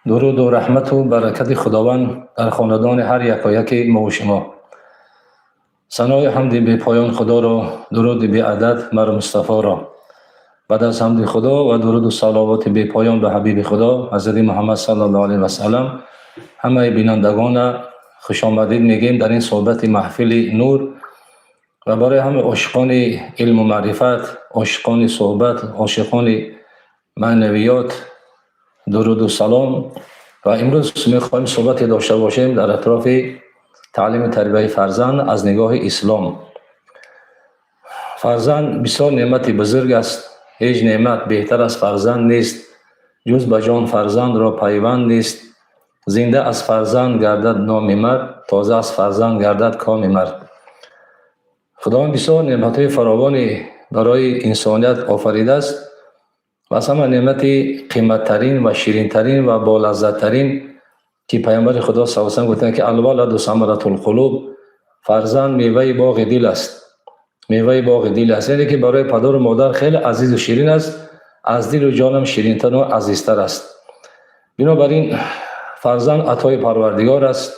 درود و رحمت و برکت خداوند در خاندان هر یک و یک ما و شما. ثنای حمد بی پایان خدا را، درود بی عدد مر مصطفی را. بعد از حمد خدا و درود و صلوات بی پایان به حبیب خدا حضرت محمد صلی الله علیه و سلم، همه بینندگان خوش آمدید میگیم در این صحبت محفل نور و برای همه عاشقان علم و معرفت، عاشقان صحبت، عاشقان معنویات درود و سلام. و امروز میخوایم صحبت داشته باشیم در اطراف تعلیم تربیت فرزند از نگاه اسلام. فرزند بسیار نعمت بزرگ است. هیچ نعمت بهتر از فرزند نیست. جز به جان فرزند را پیوند نیست. زنده از فرزند گردد نام مرد، تازه از فرزند گردد کام مرد. خداوند بسیار نعمت‌های فراوانی برای انسانیت آفریده است و از همه نعمت قیمت‌ترین و شیرین‌ترین و بالذت‌ترین که پیامبر خدا صلی الله علیه و آله گفتند که الولد ثمرة القلوب، فرزند میوه باغ دل است. میوه باغ دل است، یعنی که برای پدر و مادر خیلی عزیز و شیرین است، از دل و جانم شیرین‌تر و عزیزتر است. بنابراین فرزند عطای پروردگار است،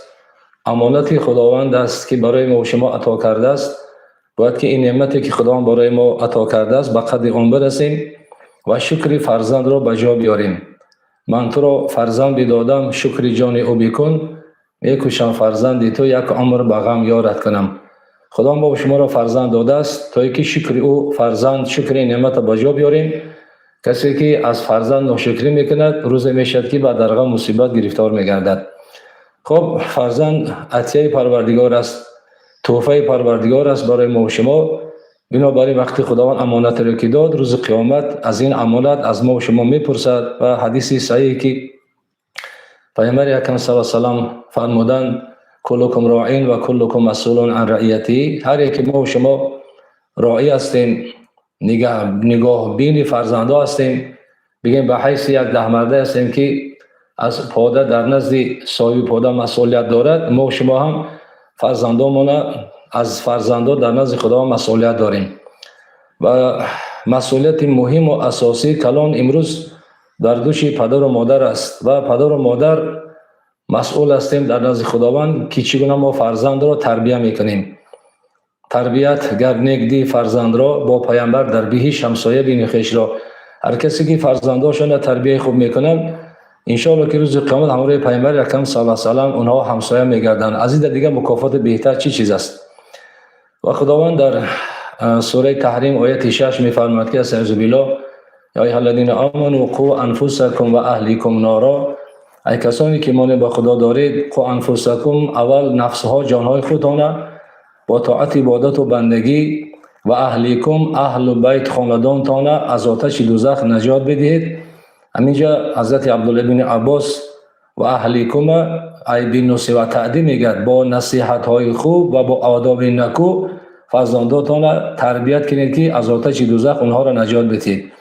امانت خداوند است که برای ما و شما عطا کرده است. باید که این نعمتی که خداوند برای ما عطا کرده است به قدر آن برسیم و شکر فرزند را به جا بیاریم. من تو را فرزند دادم، شکر جان او بکن، میکوشم فرزند تو یک عمر به غم یارت کنم. خدا ما شما را فرزند داده است تا اینکه شکر او فرزند، شکر نعمت به جا بیاریم. کسی که از فرزند ناشکری میکند روز میشد که به در غم مصیبت گرفتار میگردد. خب فرزند عطیه پروردگار است، تحفه پروردگار است برای ما و شما. بنابراین وقتی خداوند امانت را که داد، روز قیامت از این امانت از ما و شما میپرسد. و حدیث صحیحی که پیامبر اکرم صلی الله علیه و سلم فرمودند کلکم راعین و کلکم مسئول عن رعیته، هر یک ما و شما راعی هستیم، نگاه بین فرزندا هستیم. بگیم به حیث یک ده مرده هستیم که از پاده در نزد صاحب پاده مسئولیت دارد. ما و شما هم فرزندامون از فرزندا در نزد خدا مسئولیت داریم و مسئولیت مهم و اساسی کلان امروز در دوش پدر و مادر است و پدر و مادر مسئول هستیم در نزد خداوند که چگونه ما فرزند را تربیت میکنیم. تربیت گر نیک دی فرزند را، با پیامبر در بهشت همسایه بین خویش را. هر کسی که فرزنداشون تربیت خوب میکنن، ان شاء الله که روز قیامت همراه پیامبر اکرم صلی الله علیه و سلم اونها همسایه میگردن. از این دیگه مکافات بهتر چی چیز است؟ و خداوند در سوره تحریم آیه 6 میفرماید که اعوذ بالله یا ایها الذین آمنوا قوا انفسکم و اهلیکم نارا، ای کسانی که ایمان به خدا دارید، قوا انفسکم، اول نفسها جانهای خودتان با طاعت عبادت و بندگی، و اهلیکم، اهل بیت خاندانتان از آتش دوزخ نجات بدهید. همینجا حضرت عبدالله بن عباس و اهلیکم ای بالنصح و تعدیم میگد، با نصیحت های خوب و با آداب نکو فرزندانتان تربیت کنید که از آتش دوزخ اونها را نجات بدهید.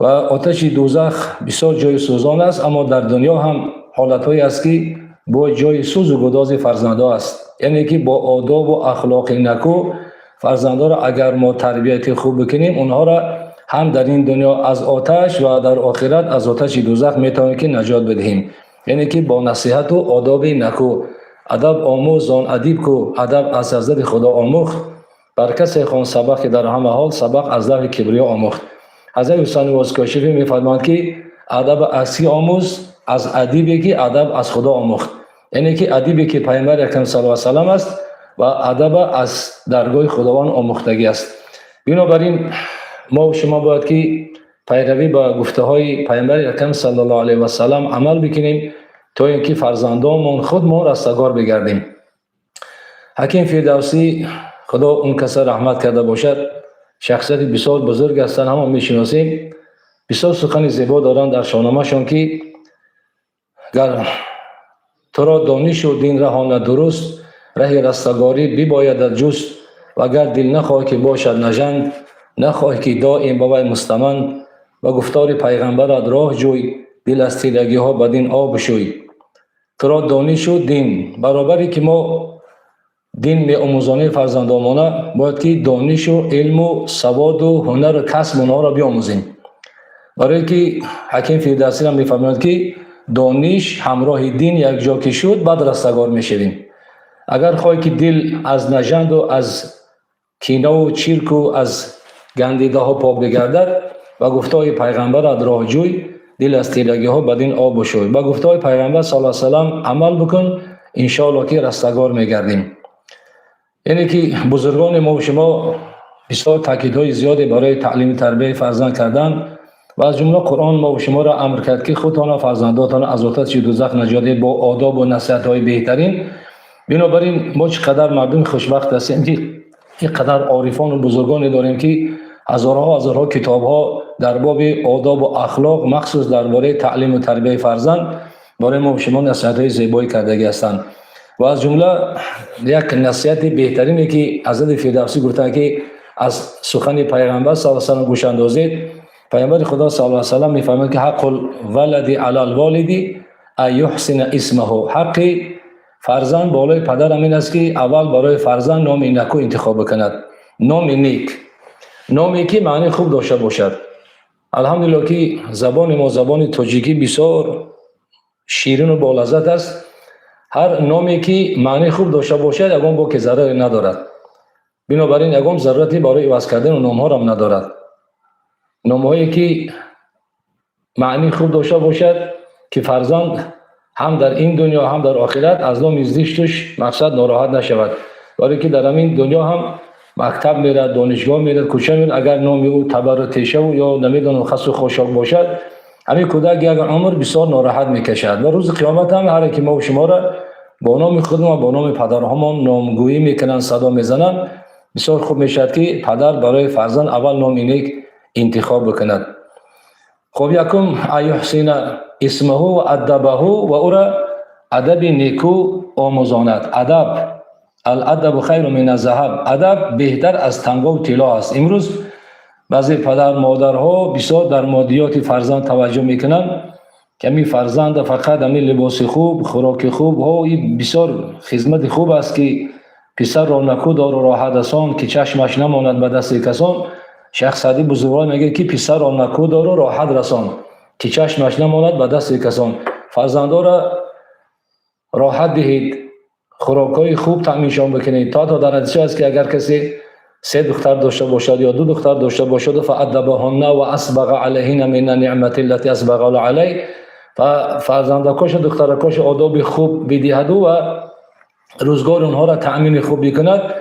و آتش دوزخ بسیار جای سوزان است، اما در دنیا هم حالت‌هایی است که با جای سوز و گداز فرزندان است. یعنی که با آداب و اخلاق نکو فرزندان را اگر ما تربیت خوب بکنیم، اونها را هم در این دنیا از آتش و در آخرت از آتش دوزخ میتونیم که نجات بدهیم. یعنی که با نصیحت و آداب نکو، ادب آموز آن ادیب کو، ادب از حضرت خدا آموخت، بر کسی خوان سبق که در همه حال سبق از لوح کبریا آموخت. حضرت حسین واسکاشفی میفرمایند که ادب اصلی آموز از ادیبی که ادب از خدا آموخت. یعنی که ادیبی که پیامبر اکرم صلی الله علیه و سلم است و ادب از درگاه خداوند آموختگی است. بنابراین ما و شما باید که پیروی با گفته های پیامبر اکرم صلی الله علیه و سلم عمل بکنیم تا اینکه فرزندانمون خود ما رستگار بگردیم. حکیم فردوسی، خدا اون کس رحمت کرده باشد، شخصیت بسیار بزرگ هستند، همه میشناسیم. بسیار سخن زیبا دارند در شاهنامه‌شان که گر تو را دانش و دین رهان درست، ره رستگاری بباید جست. و اگر دل نخواهی که باشد نژند، نخواهی که دائم بود مستمند. و گفتار پیغمبرت راه جوی، دل از تیرگی ها بدین آب شوی. تو را دانش و دین، برابری که ما دین می آموزانه فرزندانمانه، باید که دانش و علم و سواد و هنر و کسب اونها را بیاموزیم. برای که حکیم فردوسی را میفرماید که دانش همراه دین یک جا که شد بعد رستگار میشویم. اگر خواهی که دل از نژند و از کینه و چرک و از گندیده ها پاک بگردد و گفتهای پیغمبر را راه جوی، دل از تیرگی ها بدین آب بشوی. با گفتهای پیغمبر صلی الله علیه و سلم عمل بکن، ان شاء الله که رستگار میگردیم. یعنی که بزرگان ما و شما بسیار تاکیدهای زیادی برای تعلیم تربیت فرزند کردن و از جمله قرآن ما و شما را امر کرد که خودتان و فرزنداتان از آتش دوزخ نجات با آداب و نصیحت‌های بهترین. بنابراین ما چقدر مردم خوشبخت هستیم که اینقدر عارفان و بزرگانی داریم که هزارها کتاب‌ها در باب آداب و اخلاق مخصوص درباره تعلیم و تربیت فرزند برای ما و شما نصیحت‌های زیبایی کردگی هستند. و از جمله یک نصیحت بهترینی که حضرت فردوسی گفته که از سخن پیغمبر صلی الله علیه و سلم گوش اندازید. پیامبر خدا صلی الله علیه و سلم میفرماید که حق الولد علی الوالد ان یحسن اسمه، حق فرزند بالای پدر همین است که اول برای فرزند نام نیکو انتخاب بکند. نام نیک، نامی که معنی خوب داشته باشد. الحمدلله که زبان ما زبان تاجیکی بسیار شیرین و بالذت است. هر نامی که معنی خوب داشته باشد اگم با که ضرری ندارد. بنابراین اگم ضرورتی برای عوض کردن نام ها هم ندارد. نامهایی که معنی خوب داشته باشد که فرزند هم در این دنیا هم در آخرت از نام زشتش مقصد ناراحت نشود. برای که در همین دنیا هم مکتب میره، دانشگاه میره، کوچه میره، اگر نام او تبر تیشه و یا نمیدونم خس و خوشحال باشد، همین کودک یک عمر بسیار ناراحت میکشد و روز قیامت هم هر کی ما و شما را با نام خودمون و با نام پدرهامان نامگویی میکنن، صدا میزنن، بسیار خوب میشد که پدر برای فرزند اول نام نیک انتخاب بکند. خب یکم ایحسین اسمه و ادبه و او را ادب نیکو آموزاند. ادب، الادب خیر من الذهب، ادب بهتر از تنگا و طلا است. امروز بعضی پدر مادرها بسیار در مادیات فرزند توجه میکنن که می فرزند فقط همین لباس خوب، خوراک خوب ها، این بسیار خدمت خوب است که پسر را نکو دار و راحت رسان که چشمش نماند به دست کسان. شیخ سعدی بزرگوار میگه که پسر را نکو دار و راحت رسان که چشمش نماند به دست کسان. فرزندا را راحت دهید، خوراکای خوب تامینشان بکنید تا درجه است که اگر کسی 3 دختر داشته باشد یا 2 دختر داشته باشد فادبهن و اسبغ علیهن من نعمت التي اسبغ علیه، فرزندکاش دخترکاش آداب خوب بدهد و روزگار اونها را تامین خوب بکند.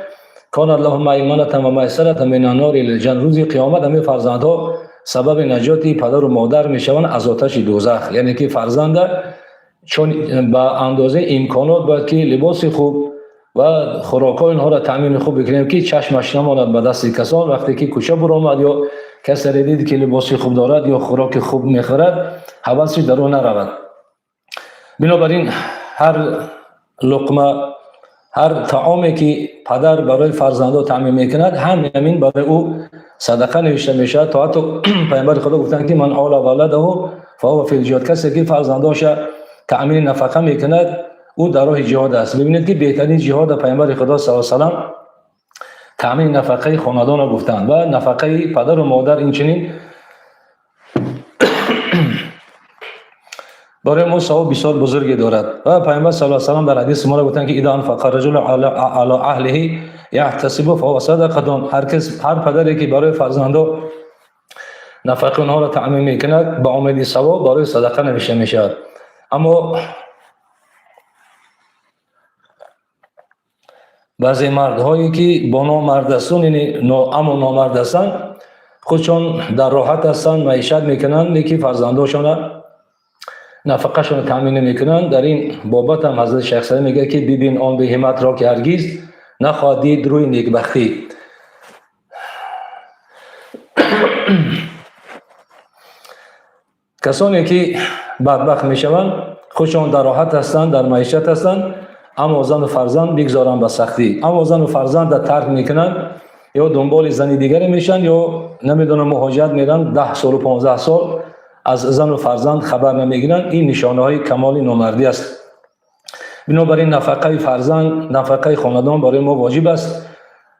کان اللهم ایمانة و میسرة من النار الی الجنة. روز قیامت همه فرزندها سبب نجات پدر و مادر میشوند از آتش دوزخ. یعنی که فرزند چون با اندازه امکانات باید که لباس خوب و خوراکای اینها را تامین خوب بکنیم که چشمش نماند به دست کسان. وقتی که کوچه برآمد یا کسی دید که لباس خوب دارد یا خوراک خوب میخورد، حواسش در او نرود. بنابراین هر لقمه، هر طعامی که پدر برای فرزندان تامین میکند همین برای او صدقه نوشته میشه. تا حتی پیامبر خدا گفتند که من آل ولده فهو فی الجهاد، کسی که فرزندانش تامین نفقه میکند او در راه جهاد است. ببینید که بهترین جهاد پیامبر خدا صلی الله علیه و سلم تامین نفقه خاندان را گفتند و نفقه پدر و مادر این چنین برای ما ثواب بسیار بزرگی دارد. و پیامبر صلی الله علیه و سلم در حدیث ما گفتند که اذا انفق الرجل علی اهله یحتسب فهو صدقه. هر پدری که برای فرزندان نفقه آنها را تامین میکند با امید ثواب برای صدقه نوشته میشود. اما بعضی مردهایی که با نامرد هستند، یعنی اما نامرد هستند، خودشان در راحت هستند، معیشت میکنند، لیکن فرزندانشان نفقهشان تامین میکنند. در این بابت هم حضرت شیخ سعدی میگه که ببین آن به همت را که هرگز نخواهد دید روی نیکبختی. کسانی که بدبخت میشوند خودشان در راحت هستند، در معیشت هستند، اما زن و فرزند بگذارن به سختی. اما زن و فرزند در ترک میکنن یا دنبال زنی دیگری میشن یا نمیدونم مهاجرت میرن 10 سال و 15 سال از زن و فرزند خبر نمیگیرن. این نشانه های کمال نامردی است. بنابراین نفقه فرزند، نفقه خاندان برای ما واجب است.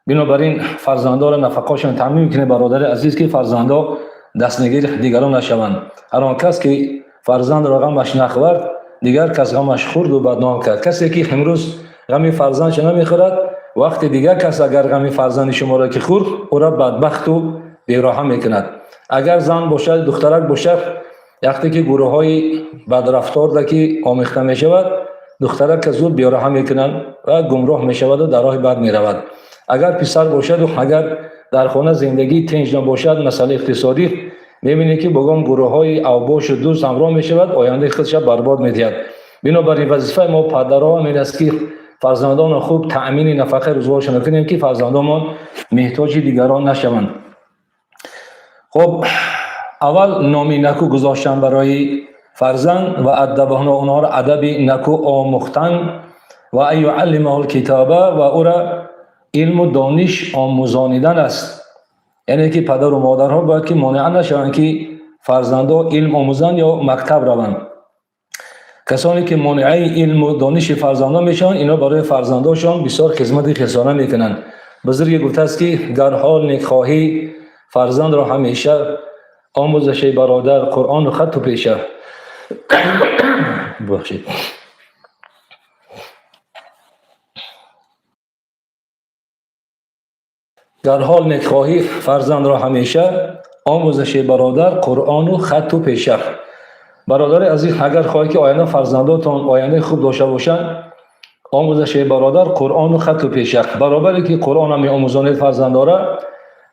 بنابراین فرزندان را نفقه‌شان تامین میکنه. برادر عزیز که فرزندان دستنگیر دیگران نشوند. هر آن کس که فرزند را غمش نخورد، دیگر کس غمش خورد و بدنام کرد. کسی که امروز غم فرزندش نمیخورد، وقتی دیگر کس اگر غم فرزند شما را که خورد، او را بدبخت و بی‌رحم میکند. اگر زن باشد، دخترک باشد، وقتی که گروه های بدرفتار را که آمیخته می شود، دخترک که زود بی‌رحم میکنند و گمراه می شود و در راه بد می رود. اگر پسر باشد و اگر در خانه زندگی تنج نباشد، مسئله اقتصادی، می‌بینید که بگم گروه های اوباش و دوست همراه می شود، آینده خودش برباد می‌دهد. بنابراین وظیفه ما پدران این است که فرزندان خوب تأمین نفقه روزگارشان کنیم که فرزندان محتاج دیگران نشوند. خب اول نام نکو گذاشتن برای فرزند و ادبان اونها را ادب نکو آموختن و ایعلمه الکتاب و او را علم و دانش آموزانیدن است. یعنی که پدر و مادرها باید که مانع نشوند که فرزندان علم آموزند یا مکتب روند. کسانی که مانع علم و دانش فرزندان میشن، اینا برای فرزندانشان بسیار خدمت خسارانه میکنند. بزرگ گفته است که در حال نیکخواهی فرزند را همیشه آموزش برادر، قرآن و خط و پیشه بخشید. در حال نیکخواهی فرزند را همیشه آموزش برادر، قرآن و خط و پیشه. برادر عزیز، اگر خواهی که آینده فرزندانتان آینده خوب داشته باشند، آموزش برادر، قرآن و خط و پیشه. برابری که قرآن هم آموزانید فرزندان را،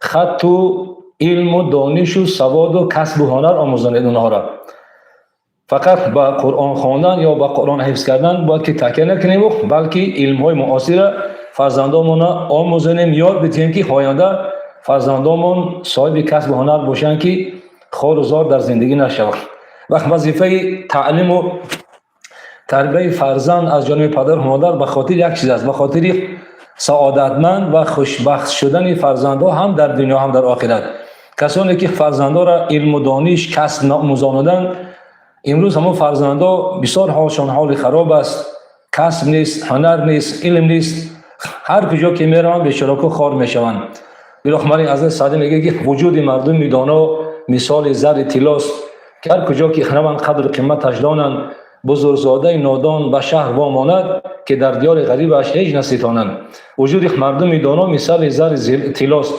خط و علم و دانش و سواد و کسب و هنر آموزانید اونها را. فقط با قرآن خواندن یا با قرآن حفظ کردن باید که تکیه نکنیم، بلکه علم های معاصر فرزندانمون آموزانیم، یاد بدهیم که آینده فرزندانمون صاحب کسب و هنر باشند که خار و زار در زندگی نشوند. وقت وظیفه تعلیم و تربیت فرزند از جانب پدر و مادر به خاطر یک چیز است، به خاطر سعادتمند و خوشبخت شدن فرزندان هم در دنیا هم در آخرت. کسانی که فرزندان را علم و دانش کسب آموزاندند، امروز همون فرزندان بسیار حالشان حال خراب است، کسب نیست، هنر نیست، علم نیست، هر کجا که میروند به شراکو خار میشوند. پیامبر حضرت سعدی میگه که وجود مردم میدانا مثال زر طلاست که هر کجا که خنوان قدر قیمتش دانند، بزرگزاده نادان به شهر واماند که در دیار غریبش هیچ نستانند. وجود مردم میدانا مثال زر طلاست.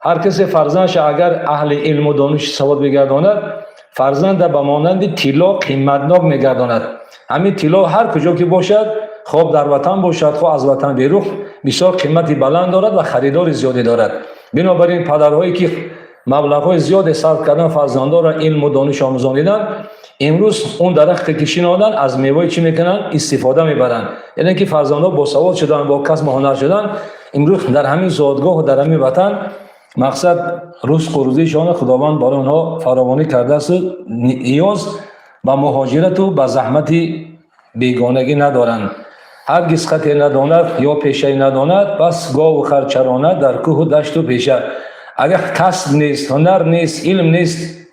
هر کسی فرزندش اگر اهل علم و دانش سواد بگرداند، فرزند به مانند طلا قیمتناک میگرداند. همین طلا هر کجا که باشد، خواب در وطن باشد، خواه از وطن بیرون، بسیار قیمتی بلند دارد و خریدار زیادی دارد. بنابراین پدرهایی که مبلغ‌های زیاد صرف کردن فرزندان را علم و دانش آموزانیدن، امروز اون درخت که شنودن از میوه چی میکنن؟ استفاده میبرن. یعنی که فرزندان با سواد شدن، با کسب و هنر شدن، امروز در همین زادگاه و در همین وطن مقصد رزق و روزیشان خداوند برای اونها فراوانی کرده است. نیاز به مهاجرت و به زحمت بیگانگی ندارند. هرگز خطی نداند یا پیشه نداند، بس گاو و خر چرانه در کوه و دشت و پیشه. اگر کسب نیست، هنر نیست، علم نیست،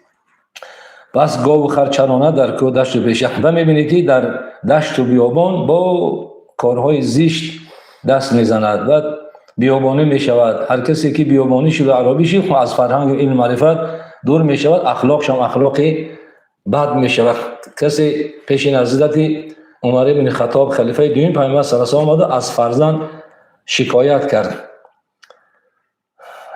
بس گاو و خر چرانه در کوه و دشت و پیشه. و میبینید که در دشت و بیابان با کارهای زشت دست میزند و بیابانی میشود. هر کسی که بیابانی شده عربی شد از فرهنگ و علم معرفت دور میشود، اخلاقش هم اخلاق بد میشود. کسی پیش حضرت عمر بن خطاب خلیفه دوم پیامبر صلی الله علیه و آله آمد از فرزند شکایت کرد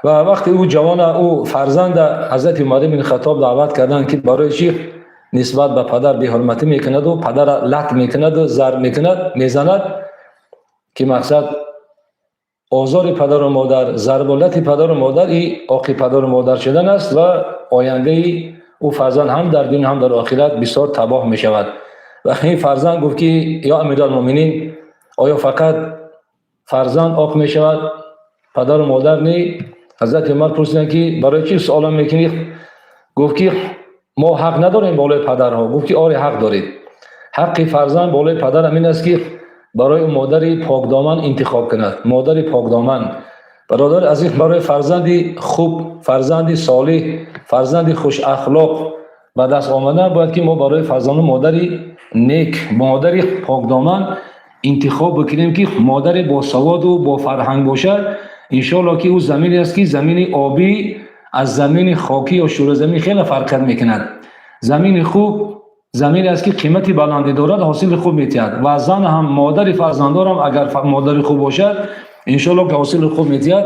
و وقتی او جوان او فرزند حضرت عمر بن خطاب دعوت کردند که برای چی نسبت به پدر بی حرمتی میکند و پدر لط میکند و ضرب میکند میزند، که مقصد آزار پدر و مادر، ضرب و لط پدر و مادر ای عاقب پدر و مادر شدن است و آینده او فرزند هم در دنیا هم در آخرت بسیار تباه می شود. و این فرزند گفت که یا امیرالمومنین، آیا فقط فرزند عاق می شود، پدر و مادر نه؟ حضرت عمر پرسیدند که برای چی سوال میکنید؟ گفت که ما حق نداریم بالای پدرها. گفت که آره حق دارید. حق فرزند بالای پدر همین است که برای مادر پاکدامن انتخاب کند. مادر پاکدامن، برادر عزیز، برای فرزندی خوب، فرزندی صالح، فرزندی خوش اخلاق به دست آمدن باید که ما برای فرزند مادری نیک، مادری پاکدامن انتخاب بکنیم که مادر با سواد و با فرهنگ باشد. انشاءالله که او زمینی است که زمین آبی از زمین خاکی یا شور زمین خیلی فرق میکند. زمین خوب زمین است که قیمتی بلندی دارد، حاصل خوب میتید. و زن هم مادر فرزندان هم اگر مادر خوب باشد انشالله که حاصل خوب میتید.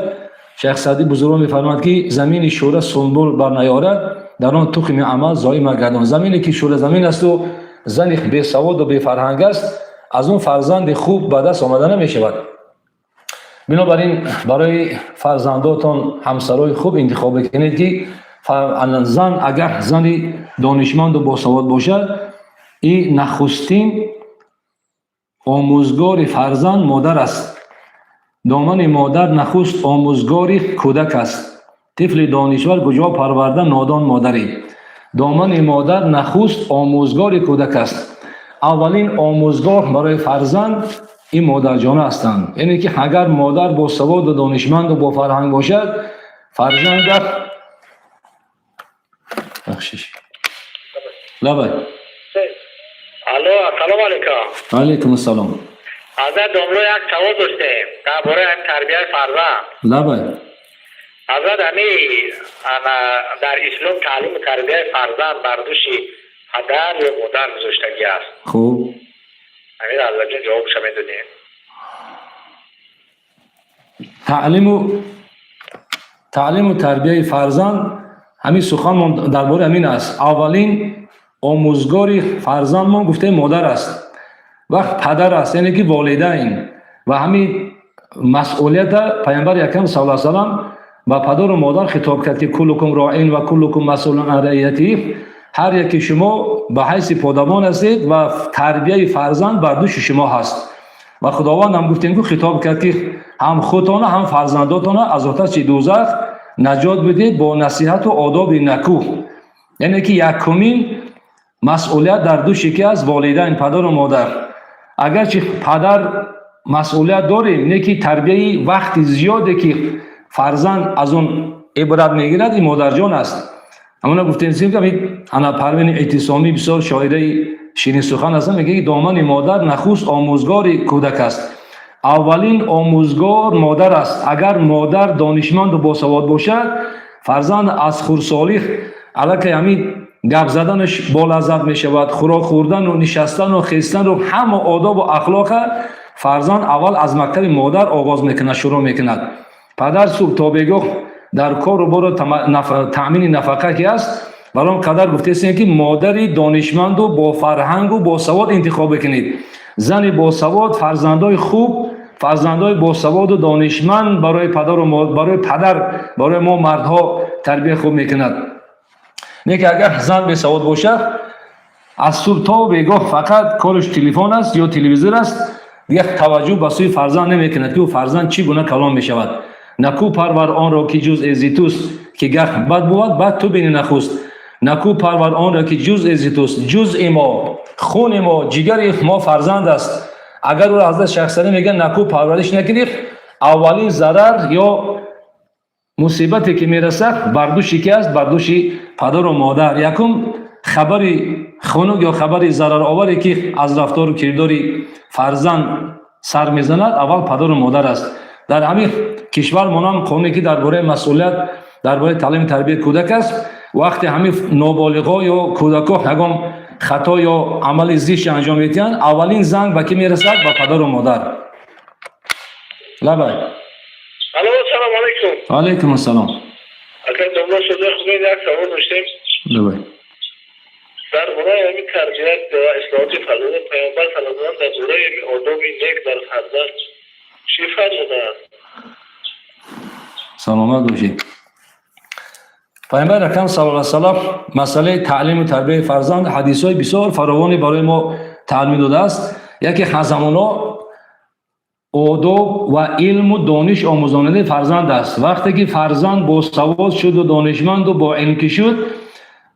شیخ سعدی بزرگ میفرماد که زمین شوره سنبول بر نیارد، در آن تخم عمل زایی مگردان. زمینی که شوره زمین است و زن بی سواد و بی فرهنگ است، از اون فرزند خوب به دست آمده نمیشود. بنابراین برای فرزنداتون همسرای خوب انتخاب کنید که زن اگر زن دانشمند و باسواد باشد، این نخستین آموزگار فرزند مادر است. دامن مادر نخست آموزگار کودک است. طفل دانشور کجا پرورده نادان مادری. دامن مادر نخست آموزگار کودک است. اولین آموزگار برای فرزند این مادر جانه هستند. یعنی که اگر مادر با سواد و دانشمند و با فرهنگ باشد، فرزند بخشش لبای. الو، سلام علیکم. علیکم السلام. حضرت دوملو یک سوال داشتیم درباره تربیت فرزند. لبای. حضرت در اسلام تعلیم تربیت فرزند بر دوش پدر یا مادر گذاشتگی است. خوب. امیر حضرت جان جوابش میدونید؟ تعلیم و تربیت فرزند همین سخن درباره همین است. اولین آموزگار فرزند ما گفته مادر است و پدر است، یعنی که والدین. و همین مسئولیت پیامبر اکرم صلی الله علیه و سلم با پدر و مادر خطاب کرد که کلکم راعین و کلکم مسئول عن رعیته. هر یکی شما به حیث پادبان هستید و تربیت فرزند بر دوش شما هست. و خداوند هم گفتیم که خطاب کرد که هم خودتان هم فرزنداتان از آتش دوزخ نجات بدید با نصیحت و آداب نکو. یعنی که یکمین مسئولیت در دوش کی از والدین، پدر و مادر. اگرچه پدر مسئولیت داریم، اینه که تربیت وقت زیاده که فرزند از اون عبرت میگیرد این مادر جان است. همون گفتیم که انا پروین اعتصامی بسیار شاعره شیرین سخن است، میگه دامن مادر نخست آموزگار کودک است. اولین آموزگار مادر است. اگر مادر دانشمند و باسواد باشد، فرزند از خردسالی الکی همین گپ زدنش با لذت می شود. خوراک خوردن و نشستن و خیستن و همه آداب و اخلاق فرزند اول از مکتب مادر آغاز میکند، شروع میکند. پدر صبح تا بگاه در کار و بار تامین نفقه که است، برام قدر گفته است که مادری دانشمند و با فرهنگ و با سواد انتخاب کنید. زن با سواد، فرزندای خوب، فرزندای با سواد و دانشمند برای پدر و برای ما مردها تربیت خوب میکند. نه که اگر زن به سواد باشد، از صبح تا بگاه فقط کارش تلفن است یا تلویزیون است، یک توجه به سوی فرزند نمیکند که فرزند چی گونه کلام میشود. نکو پرور آن را که جز از توست، که گر بد بود بد تو بینی نخست. نکو پرور آن را که جز از توست، جز ما، خون ما، جگر ما فرزند است. اگر او را حضرت شیخ سعدی میگن نکو پرورش نکنید، اولین ضرر یا مصیبتی که میرسد بر دوش کی است؟ بر دوش پدر و مادر. یکم خبری خنک یا خبری ضرر آوری که از رفتار و کردار فرزند سر میزند اول پدر و مادر است. در همین کشور منام قانونی که درباره مسئولیت درباره تعلیم تربیت کودک است، وقتی همین نابالغا یا کودکان یگام خطا یا عمل زشت انجام میدهند، اولین زنگ به کی میرسد؟ به پدر و مادر. لبای. الو، سلام علیکم. علیکم السلام. اگر دوملو شده خود یک سوال داشتیم. لبای. درباره همین تربیت و اصلاحات فرزند پیامبر صلی الله علیه و آله درباره همین آداب نیک در فرزند چی فرموده است؟ سلامت باشید. پیامبر اکرم صلی الله علیه و آله مسئله تعلیم و تربیت فرزند حدیث‌های بسیار فراوانی برای ما تعلیم داده است. یکی خزمونا آداب و علم و دانش آموزاننده فرزند است. وقتی که فرزند با سواد شد و دانشمند و با علم شد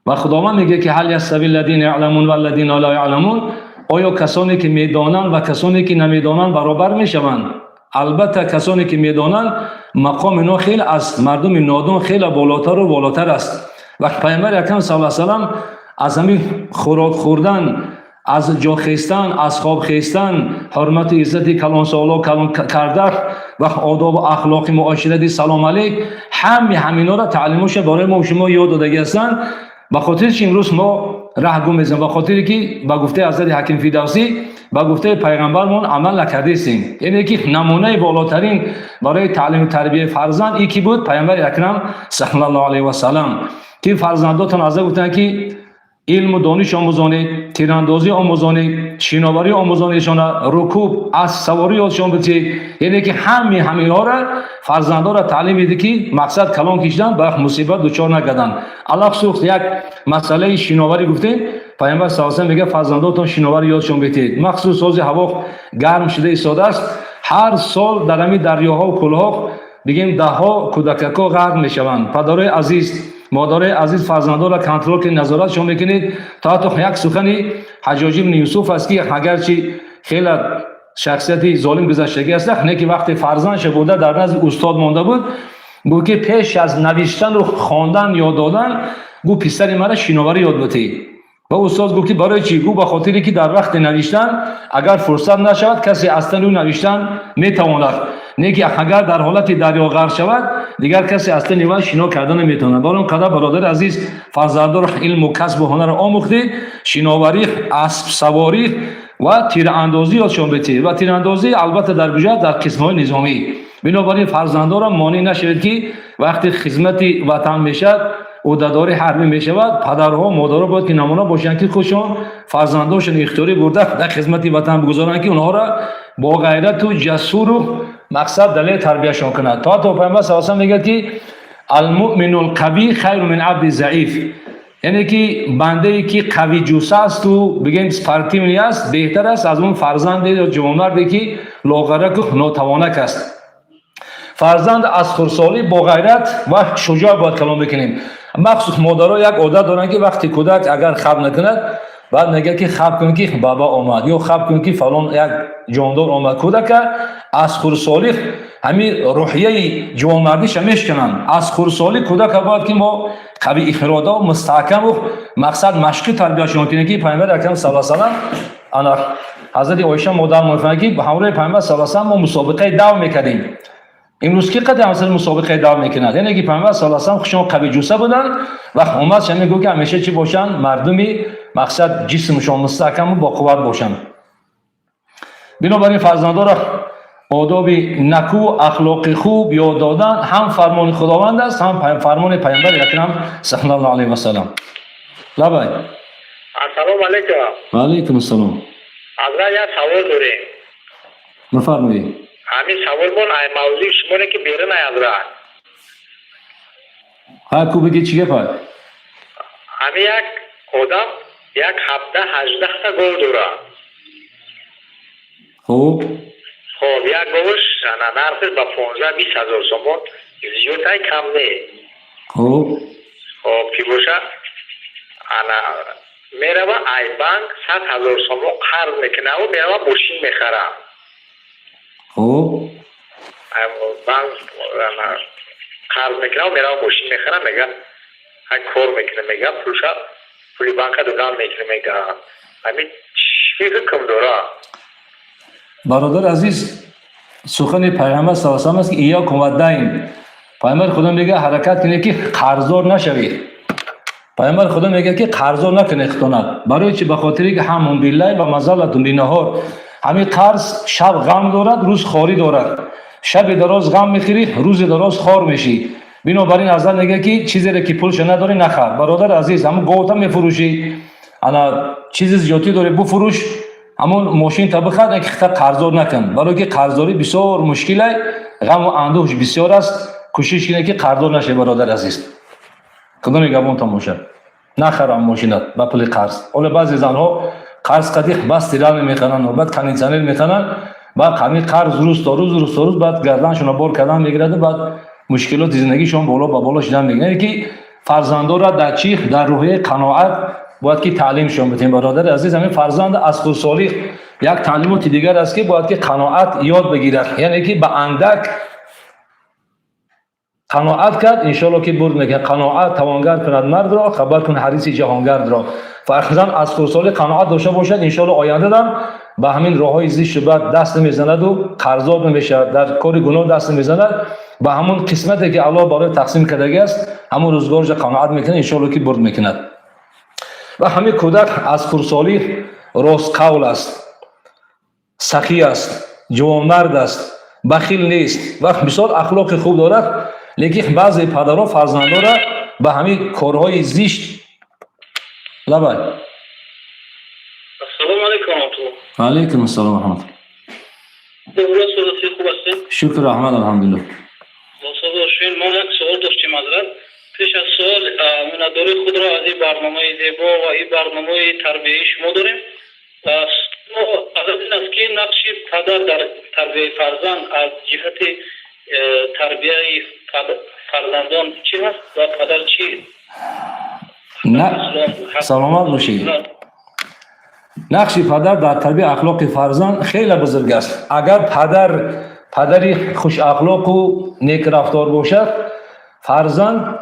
و خداوند میگه که هل یستوی الذین یعلمون و الذین لا یعلمون، آیا کسانی که میدانند و کسانی که نمیدانند برابر میشوند؟ البته کسانی که میدانند مقام اینا خیلی از مردم نادان خیلی بالاتر و بالاتر است. و پیامبر اکرم صلی الله علیه و آله از همین خوراک خوردن، از جا خیستن، از خواب خیستن، حرمت و عزت کلان سالا کلان کرده و آداب و اخلاق معاشرتی سلام علیک، همینا را تعلیمش برای ما و شما یاد داده هستند. به خاطرش امروز ما راه گم میزنیم، به خاطری که با گفته حضرت حکیم فردوسی با گفته پیغمبرمون عمل نکردیم. یعنی که نمونه بالاترین برای تعلیم و تربیت فرزند یکی بود پیامبر اکرم صلی الله علیه و سلم که فرزنداتون از گفتن که علم و دانش آموزانید، تیراندازی آموزانید، شناوری آموزانیدشان، رکوب، اسب سواری یادشان بدید. یعنی که همین ها را فرزندا را تعلیم میده که مقصد کلان کشیدن به مصیبت دچار نگردن. الله خصوص یک مسئله شناوری گفتیم، پیامبر صلی الله علیه و میگه فرزنداتون شناوری یادشان بدید. مخصوص روز هوا گرم شده ایستاده است، هر سال در همین دریاها و کوهها بگیم ده ها کودک‌ها غرق میشوند. پدرای عزیز، مادرای عزیز فرزندان را کنترل کنید، نظارتشان میکنید. تا تو یک سخنی حجاج بن یوسف است که اگرچه خیلی شخصیتی ظالم گذشتگی است، نه که وقتی فرزندش بوده در نزد استاد مانده بود، گفت که پیش از نوشتن و خواندن یاد دادن گفت پسر مرا شناوری یاد بده. و استاد گفت که برای چی؟ گفت به خاطری که در وقت نوشتن اگر فرصت نشود کسی اصلا نوشتن میتواند، نه که اگر در حالت دریا غرق شود دیگر کسی اصلا نیوان شنا کردن نمیتونه. برای قدر برادر عزیز فرزندان علم و کسب و هنر آموختید، شناوری، اسب سواری و تیراندازی یادشان بدید. و تیراندازی البته در گوشه در قسم‌های نظامی. بنابراین فرزندان را مانع نشوید که وقتی خدمت وطن میشد عهدهدار حربی میشود، پدرها مادرها باید که نمونه باشند که خودشان فرزندانشان اختیاری برده در خدمت وطن بگذارند که اونها را با غیرت و جسور و مقصد دلیل تربیتشان کند. تا پیامبر صلی الله علیه و میگه که المؤمن القوی خیر من عبد ضعیف، یعنی که بنده ای که قوی جوسه است و بگیم سپارتیمی است بهتر است از اون فرزند یا جوانمردی که لاغرک و ناتوانک است. فرزند از خردسالی با غیرت و شجاع باید کلام بکنیم. مخصوص مادرها یک عادت دارن که وقتی کودک اگر خواب نکند بعد میگه که خواب کن که بابا آمد یا خواب کن که فلان یک جاندار آمد. کودک از خردسالی همین روحیه جوانمردیش میشکنن. از خردسالی کودک باید که ما قوی اراده و مستحکم و مقصد مشقی تربیتشون کنیم که پیامبر اکرم صلی الله علیه و آله حضرت عایشه مادر میفرماید که به همراه پیامبر صلی الله علیه و ما مسابقه دو میکردیم. امروز که قدم مثلا مسابقه داو میکنند، یعنی که پیامبر صلی الله علیه و خشون قوی جوسه بودن و اومد شما میگه که همیشه چی باشن؟ مردمی مقصد جسمشون مستحکم و با قوت باشن. بنابراین فرزندان را آداب نکو اخلاق خوب یاد دادن هم فرمان خداوند است هم فرمان پیامبر اکرم صلی الله علیه و سلم. لبای السلام علیکم. و علیکم السلام. حضرت یک سوال داریم. بفرمایید. همین سوال من ای موضوع شما که بیرون حضرت. ها کو بگی چیه پای؟ همین یک آدم یک 17-18 تا گل داره. خوب. خب یک گلش نرخش با 15-20 هزار تومان زیادتر کم نیست. خوب. خب که باشه انا میره با ای بانک 100,000 تومان قرض میکنه و میره با ماشین میخره. خوب. بانک قرض میکنه و میره با ماشین میخره، میگه ای کار میکنه، میگه پولی بانک دکان میکنه، میگه همین چی کم داره. برادر عزیز سخن پیغمبر صلی الله علیه و آله است که ایاکم و دین. پیغمبر خدا میگه حرکت کنید که قرضدار نشوید. پیغمبر خدا میگه که قرضدار نکنید خودتان. برای چی؟ به خاطری که همون بالله و مظلة بنهار. همین قرض شب غم دارد روز خواری دارد. شب دراز غم میخوری روز دراز خوار میشی. بنابراین حضرت میگه که چیزی را که پولش نداری نخر. برادر عزیز همون گوتا میفروشی، انا چیز زیادی داری بفروش، همون ماشین تا بخر که خطر قرضدار نکن. برای که قرضداری بسیار مشکله، غم و اندوهش بسیار است. کوشش کنه که قرضدار نشه برادر عزیز. خدا نگهبان تماشا نخرم ماشینت با پول قرض. اول بعضی زنها قرض قدیخ بس تیرال میکنن و بعد کانیسانل میکنن، بعد همین قرض روز تا روز بعد گردنشون بار کردن میگیرد، بعد مشکلات زندگیشون بالا با بالا شدن میگیره. که فرزندان را در چی در روحیه قناعت باید که تعلیمشون بدیم. برادر عزیز همین فرزند از خودسالی یک تعلیمات دیگر است که باید که قناعت یاد بگیرد، یعنی که به اندک قناعت کرد ان شاء الله که برد میگه قناعت توانگر کند مرد را، خبر کن حریص جهانگرد را. فرزند از خودسالی قناعت داشته باشد ان شاء الله آینده دم به همین راههای زشت بعد دست میزند و قرضدار نمیشه، در کار گناه دست میزند، به همون قسمتی که الله برای تقسیم کرده است همون روزگارش قناعت میکنه ان شاء الله که برد میکند. و همین کودک از خردسالی راست قول است، سخی است، جوانمرد است، بخیل نیست و بسیار اخلاق خوب دارد. لیکن بعضی پدرها فرزندان را به همین کارهای زشت لبای. السلام علیکم تو. علیکم السلام و رحمت. دوباره صورتی خوب هستین؟ شکر احمد الحمدلله. مصطفی شوین ما یک سوال داشتیم حضرت. پیش از سوال مناداری خود را از این برنامه زیبا و این برنامه تربیتی شما داریم. حضرت این است که نقش پدر در تربیت فرزند از جهت تربیت فرزندان چی هست و پدر چی؟ نه سلامت باشید. نقش پدر در تربیت اخلاق فرزند خیلی بزرگ است. اگر پدری خوش اخلاق و نیک رفتار باشد، فرزند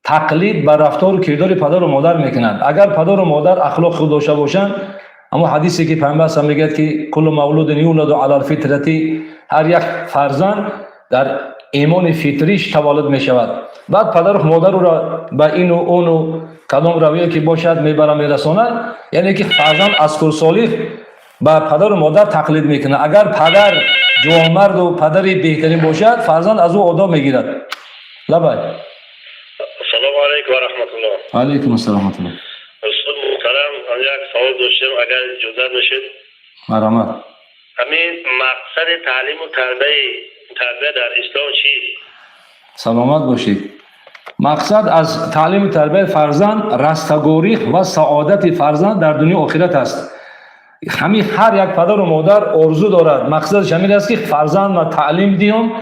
تقلید بر رفتار و کردار پدر و مادر میکنند. اگر پدر و مادر اخلاق خود داشته باشند، اما حدیثی که پیامبر هم میگه که کل مولود یولد علی الفطرتی، هر یک فرزند در ایمان فطریش تولد می شود. بعد پدر و مادر را به این و اون و کدام رویه که باشد میبره میرساند. یعنی که فرزند از خردسالی به پدر و مادر تقلید میکنه. اگر پدر جوانمرد و پدری بهترین باشد، فرزند از او آداب میگیرد. لبای. السلام علیکم و رحمت الله. علیکم السلام و رحمت الله. استاد محترم، یک سوال داشتم اگر اجازه بشه. مرحمت. همین مقصد تعلیم و تربیت در اسلام چی؟ سلامت باشید. مقصد از تعلیم و تربیت فرزند رستگاری و سعادت فرزند در دنیا و آخرت است. همین هر یک پدر و مادر آرزو دارد. مقصدش همین است که فرزند ما تعلیم دیم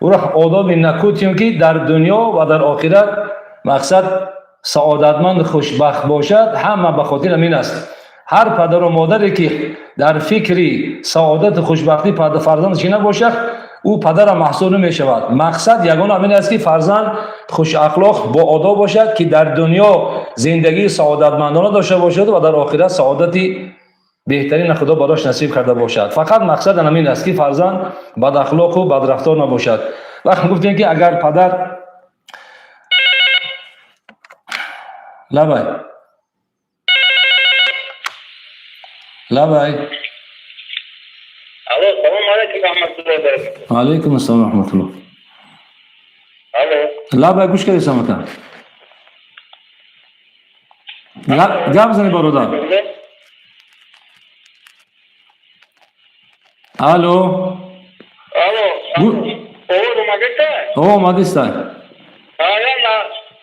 و را آداب نکوتیم که در دنیا و در آخرت مقصد سعادتمند خوشبخت باشد. همه به خاطر همین است. هر پدر و مادری که در فکری سعادت خوشبختی فرزندش نباشد، او پدر محسوب نمی شود. مقصد یگانه همین است که فرزند خوش اخلاق با آداب باشد که در دنیا زندگی سعادتمندانه داشته باشد و در آخرت سعادتی بهترین خدا براش نصیب کرده باشد. فقط مقصد همین است که فرزند بد اخلاق و بد رفتار نباشد. وقتی گفتیم که اگر پدر لبای الو سلام علیکم رحمت الله. علیکم السلام رحمت الله. الو لبای گوش کردی سمتن گپ زنی برادر. الو الو اومده است.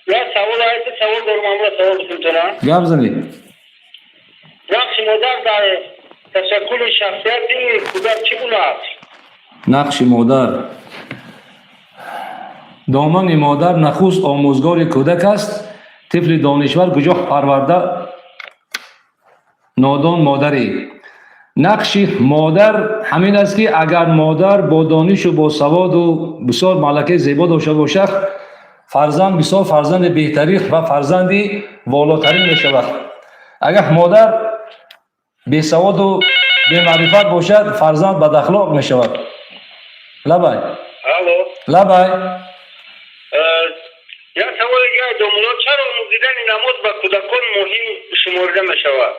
یا سوال هست، سوال دارم امروز سوال می‌کنم. گپ زنی. نقش مادر در تشکل شخصیت کودک چگونه است؟ نقش مادر، دامن مادر نخست آموزگار کودک است. طفل دانشور کجا پرورده نادان مادری. نقش مادر همین است که اگر مادر با دانش و با سواد و بسیار ملکه زیبا داشته باشد، فرزند بسیار فرزند بهتری و فرزندی والاترین می شود. اگر مادر بی سواد و بی معرفت باشد، فرزند بد اخلاق می شود. لبای الو لبای یک سوال دیگه دومونا چرا آموزیدن نماز به کودکان مهم شمرده می شود؟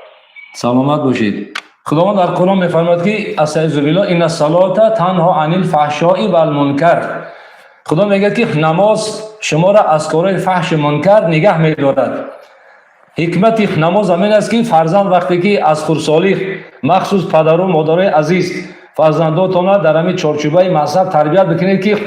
سلامت باشید. خداوند در قرآن می‌فرماید که استعیذ بالله ان الصلاة تنها عن الفحشاء و المنکر. خدا میگه که نماز شما را از کارهای فحش منکر نگه می‌دارد. حکمت نماز همین است که فرزند وقتی که از خردسالی مخصوص پدر و مادرای عزیز فرزنداتون در همین چارچوبه مذهب تربیت بکنید که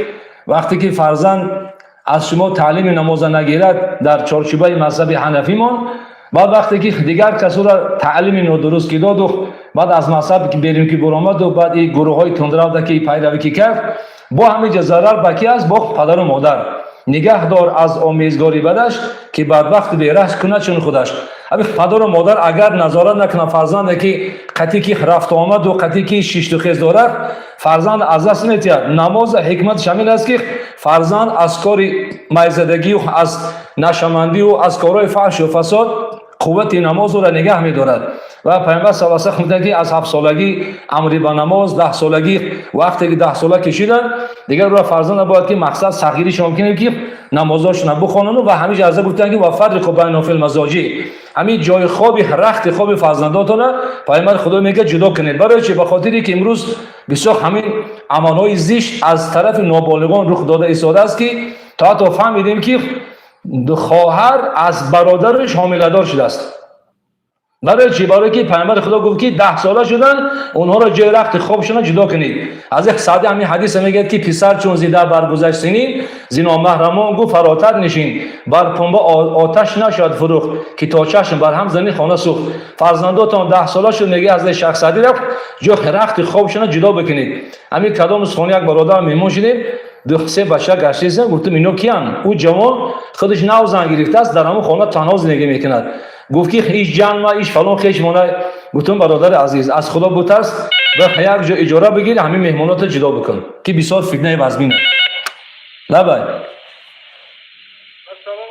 وقتی که فرزند از شما تعلیم نماز نگیرد در چارچوبه مذهب حنفی مان، بعد وقتی که دیگر کسا را تعلیم نادرست که داد و بعد از مذهب که بریم که برآمد و بعد این گروه های تندرو که پیروی که کرد، با همین ضرر باقی است با پدر و مادر. نگه دار از آمیزگاری بدش که بدبخت بیرحم کنه چون خودش. همین پدر و مادر اگر نظارت نکنه فرزند که قطعی که رفت آمد و قطعی که شش و خیز دارد، فرزند از دست می‌دهد. نماز حکمت شامل است که فرزند از کار میزدگی و از نشمندی و از کارهای فحش و فساد قوت نماز را نگه می‌دارد. و پیامبر صلی الله علیه و آله که از 7 سالگی امر به نماز، 10 سالگی وقتی که 10 ساله کشیدن دیگر رو فرزند باید که مقصد صغیری شامل کنه که نمازاشون بخونن و همین جزا گفتن که وفرق بین فی المزاجی، همین جای خواب رخت خواب فرزنداتون پیامبر خدا میگه جدا کنید. برای چی؟ به خاطری که امروز بسیار همین عملهای زشت از طرف نابالغان رخ داده ایستاده است که تا فهمیدیم که خواهر از برادرش حامله‌دار شده است. برای چی؟ برای که پیامبر خدا گفت که 10 ساله شدن اونها را جای رخت خوابشون جدا کنید. از یک ساده همین حدیث میگه که پسر چون زیده برگذشت سنین زنا محرمان گفت فراتر نشین، بر پنبه آتش نشد فروخت که تا چشم بر هم زنی خانه سوخت. فرزنداتون 10 ساله شد میگه از شخص ساده رفت جای رخت خوابشون جدا بکنید. همین کدام خونه یک برادر میمون شدیم، 2-3 بچه گشتیم، گفتم اینو کیان؟ او جوان خودش نو زن گرفته است، در همون خانه تنها زندگی میکند. گفت که هیچ جان ما هیچ فلان خیش مونه. گفتم برادر عزیز از خدا بترس، به یک جا اجاره بگیر، همین مهمونات جدا بکن که بسیار فتنه وزمینه. لبای السلام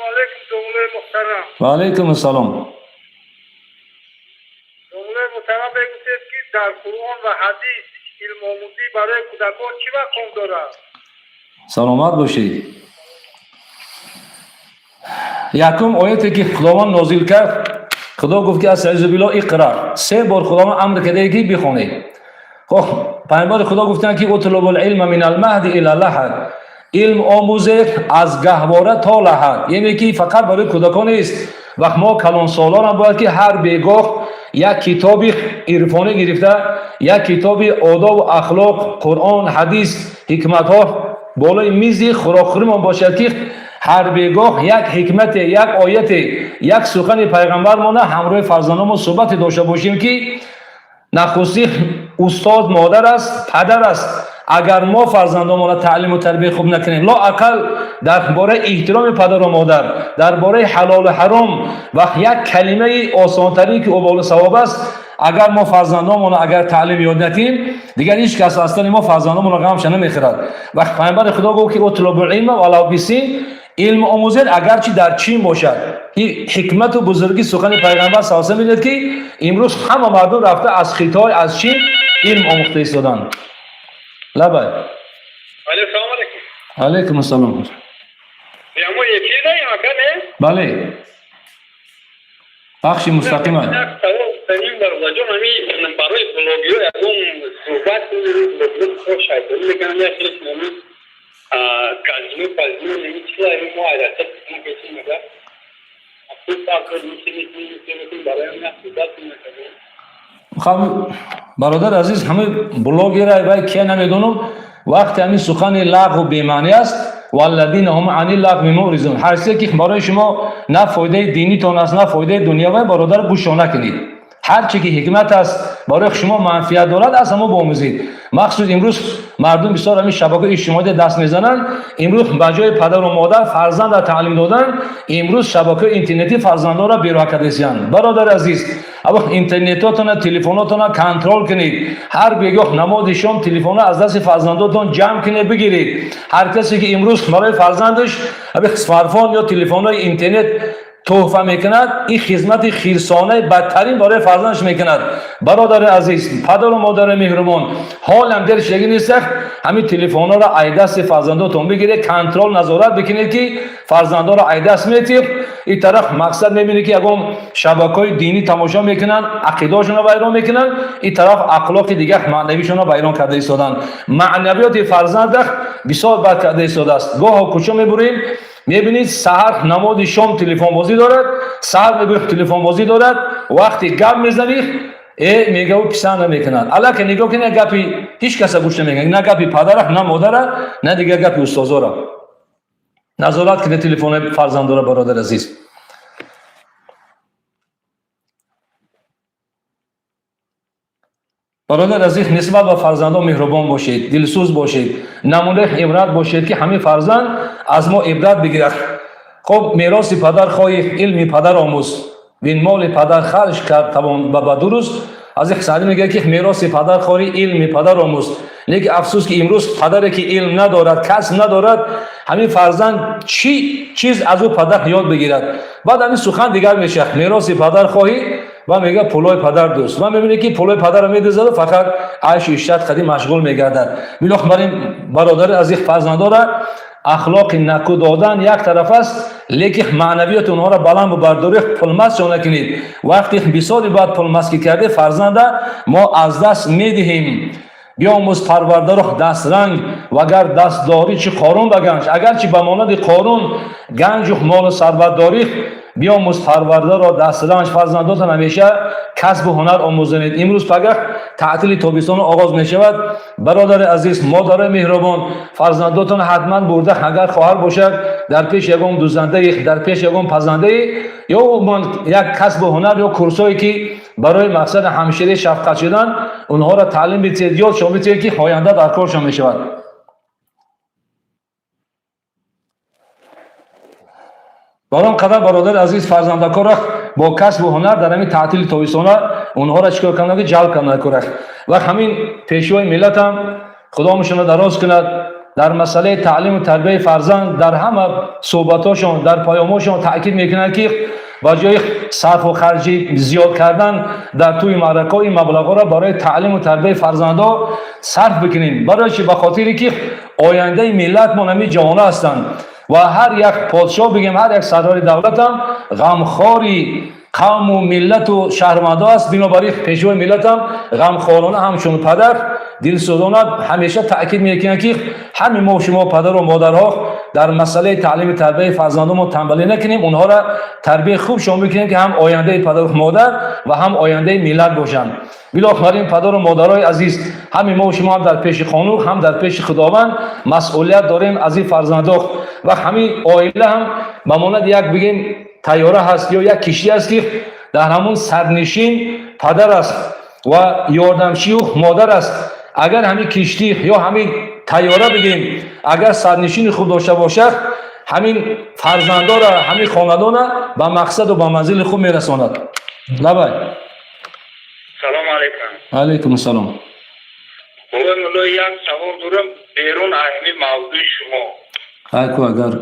علیکم جمله محترم. و علیکم السلام. جمله محترم بگوید که در قرآن و حدیث علم آموزی برای کودکان چی مقام دارد؟ سلامت باشید. یکم آیتی که خداوند نازل کرد، خدا گفت که استعیذ بالله اقرا، 3 بار خداوند امر کرده که بخونید. خب پیامبر خدا گفتن که اطلب العلم من المهد الی اللحد، علم آموزید از گهواره تا لحد، یعنی که فقط برای کودکان نیست. وقت ما کلان سالان هم باید که هر بیگاه یک کتاب عرفانی گرفته، یک کتاب آداب و اخلاق، قرآن، حدیث، حکمت ها بالای میز خوراکخوری ما باشد که هر بیگاه یک حکمت، یک آیت، یک سخن پیغمبر ما همراه فرزندان ما صحبت داشته باشیم که نخستی استاد مادر است، پدر است. اگر ما فرزندان را تعلیم و تربیت خوب نکنیم، لااقل درباره احترام پدر و مادر، درباره حلال و حرام و یک کلمه آسانتری که اوبال ثواب است، اگر ما فرزندان اگر تعلیم یاد ندیم، دیگر هیچ کس اصلا ما فرزندان را غمش نمیخورد. وقت پیامبر خدا گفت که اطلب العلم ولو بسین، علم آموزید اگرچه در چین باشد. این حکمت و بزرگی سخن پیغمبر صلی الله علیه و آله که امروز همه مردم رفته از خطای از چین علم آموخته ایستادن. لبای سلام علیکم. علیکم السلام. یامو یکی نه یا کنه؟ بله بخشی مستقیم است. تنیم در وجه همی برای بلوگیو اون صحبت بلوگ خوش شاید میکنم یا خیلی نمی کازینو نمیشه ما عادت میکنیم مگر خود کار میکنیم برای من صحبت میکنیم. خب برادر عزیز همه بلوگی را وای که نمیدونم وقتی همین سخن لغو بی معنی است والذین هم عن اللغو معرضون، هر چیزی که برای شما نه فایده دینی تون است نه فایده دنیوی برادر گوش نکنید. هر چی که حکمت است برای شما منفعت دارد از همه بآموزید. مخصوص امروز مردم بسیار همین شبکه اجتماعی دست میزنن، امروز بجای پدر و مادر فرزند را تعلیم دادن، امروز شبکه اینترنتی فرزندان را بیراه کردن. برادر عزیز اما اینترنتاتون تلفناتون کنترل کنید، هر بیگاه نماز شام تلفن از دست فرزنداتون جمع کنید بگیرید. هر کسی که امروز برای فرزندش اسمارتفون یا تلفن اینترنت تحفه میکند، این خدمت خیرسانه بدترین برای فرزندش میکند. برادر عزیز پدر و مادر مهربان حالم دلش یکی نیست همین تلفن ها را از دست فرزنداتون بگیرید، کنترل نظارت بکنید که فرزندا را از دست میتید. این طرف مقصد میبینید که اگه شبکه‌های دینی تماشا میکنن عقیده‌شون را ویران میکنن، این طرف اخلاق دیگه معنویشون را ویران کرده ایستادن. معنویات فرزند بسیار بد کرده ایستاده است. گاه کجا میبریم میبینید سحر نماز شام تلفن بازی دارد، سحر میبینید تلفن بازی دارد، وقتی گپ میزنید میگه او کسان نمیکنن. الان که نگاه کنید گپی هیچ کس گوش نمیکنه، نه گپی پدر نه مادر نه دیگه گپی استادا را. نظارت کنید تلفن فرزندا را برادر عزیز. برادر عزیز نسبت به فرزندان مهربان باشید، دلسوز باشید، نمونه عبرت باشید که همین فرزند از ما عبرت بگیرد. خب میراث پدر خواهی علم پدر آموز، وین مال پدر خرج کرد توان به بدرست. از یک سالی میگه که میراث پدر خواهی علم پدر آموز. لیکن افسوس که امروز پدری که علم ندارد، کسب ندارد، همین فرزند چی چیز از او پدر یاد بگیرد. بعد همین سخن دیگر میشه میراث پدر خواهی و میگه پولای پدر دوست. و میبینی که پولای پدر رو میدزده فقط عیش اشتت خدی مشغول میگردد. بنابراین برادر از یک فرزندا را اخلاق نکو دادن یک طرف است، لیکن معنویت اونها را بلند و برداری پلمس شون نکنید. وقتی بسیاری بعد پلمس که کرده فرزند ما از دست میدهیم. بیاموز پروردگار دسترنگ و اگر دستداری چی قارون بگنج، اگر چی به مانند قارون گنج و مال و ثروت داری، بیاموز پروردگار را دسترنج. فرزنداتان همیشه کسب و هنر آموزانید. امروز پگاه تعطیل تابستان آغاز می شود. برادر عزیز، مادر مهربان، فرزنداتان حتما برده اگر خواهر باشد در پیش یگان دوزنده، در پیش یگان پزنده یا یک کسب و هنر یا کورسایی که برای مقصد همشیره شفقت شدن اونها را تعلیم بدید، یاد شما بدید که آینده در کارشان می شود. برام قدر برادر عزیز فرزندکان را با کسب و هنر در همین تعطیل تابستان اونها را چیکار کنند که جلب کنند و همین پیشوای ملت هم خدا مشون دراز کند در مسئله تعلیم و تربیت فرزند در همه صحبتاشون در پیاماشون تاکید میکنند که با جای صرف و خرجی زیاد کردن در توی معرکه این مبلغا را برای تعلیم و تربیت فرزندا صرف بکنیم، برای چی؟ به خاطری که آینده ملت ما نمی جوانه هستند و هر یک پادشاه بگیم هر یک سردار دولت هم غمخواری قوم و ملت و شهروندان است. بنابراین پیشوای ملت هم غمخوارانه همچون پدر دلسوزانه همیشه تاکید میکنند که همین ما شما پدر و مادرها در مسئله تعلیم و تربیت فرزندان تنبلی نکنیم، اونها را تربیت خوب شامل کنیم که هم آینده پدر و مادر و هم آینده ملت باشند. بلاخره پدر و مادرای عزیز، همین ما شما هم در پیش قانون هم در پیش خداوند مسئولیت داریم از این فرزندان و همین عائله هم بماند یک بگیم طیاره هست یا یک کشتی است که در همون سرنشین پدر است و یاردمچی و مادر است. اگر همین کشتی یا همین طیاره بگیم اگر سرنشین خوب داشته باشد، همین فرزندان را همین خاندان به مقصد و به منزل خوب میرساند. لبای سلام علیکم. علیکم السلام. بابا مولای یک سوال دارم بیرون اهمی موضوع شما. هایکو اگر